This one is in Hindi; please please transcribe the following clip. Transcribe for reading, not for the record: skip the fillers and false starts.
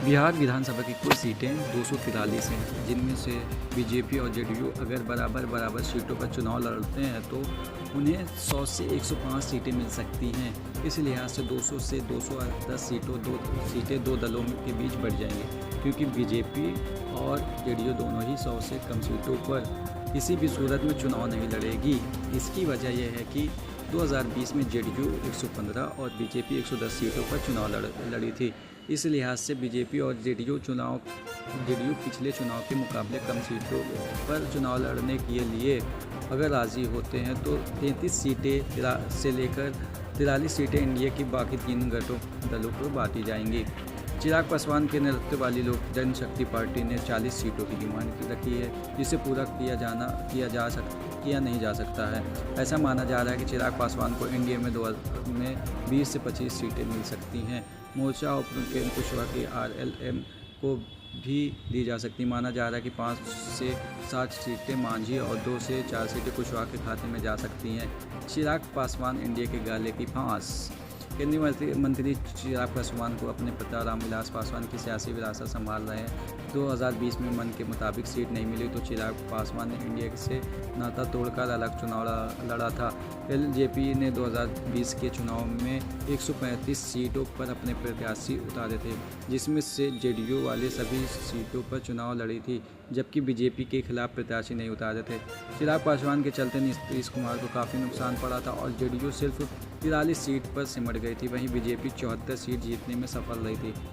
बिहार विधानसभा की कुल सीटें 243 हैं, जिनमें से बीजेपी और जेडीयू अगर बराबर सीटों पर चुनाव लड़ते हैं तो उन्हें 100 से 105 सीटें मिल सकती हैं। इस लिहाज से 200 से 210 सीटें दो दलों के बीच बढ़ जाएंगी, क्योंकि बीजेपी और जेडीयू दोनों ही 100 से कम सीटों पर किसी भी सूरत में चुनाव नहीं लड़ेगी। इसकी वजह यह है कि 2020 में जेडीयू 115 और बीजेपी 110 सीटों पर चुनाव लड़ी थी। इस लिहाज से बीजेपी और जेडीयू पिछले चुनाव के मुकाबले कम सीटों पर चुनाव लड़ने के लिए अगर राज़ी होते हैं तो 33 सीटें से लेकर 43 सीटें इंडिया की बाकी तीन दलों को बांटी जाएंगी। चिराग पासवान के नेतृत्व वाली लोक जनशक्ति पार्टी ने 40 सीटों की डिमांड रखी है, जिसे पूरा किया नहीं जा सकता है। ऐसा माना जा रहा है कि चिराग पासवान को एनडीए में 20 से 25 सीटें मिल सकती हैं। मोर्चा और उपेंद्र कुशवाहा की आरएलएम को भी दी जा सकती। माना जा रहा है कि 5 से 7 सीटें मांझी और 2 से 4 सीटें कुशवाहा के खाते में जा सकती हैं। चिराग पासवान इंडिया के गाले की फांस। केंद्रीय मंत्री चिराग पासवान को अपने पिता रामविलास पासवान की सियासी विरासत संभाल रहे हैं। 2020 में मन के मुताबिक सीट नहीं मिली तो चिराग पासवान ने इंडिया से नाता तोड़कर अलग चुनाव लड़ा था। एलजेपी ने 2020 के चुनाव में 135 सीटों पर अपने प्रत्याशी उतारे थे, जिसमें से जेडीयू वाले सभी सीटों पर चुनाव लड़ी थी, जबकि बीजेपी के खिलाफ प्रत्याशी नहीं उतारे थे। चिराग पासवान के चलते नीतीश कुमार को काफ़ी नुकसान पड़ा था और जेडीयू सिर्फ 43 सीट पर सिमट गई थी। वहीं बीजेपी 74 सीट जीतने में सफल रही थी।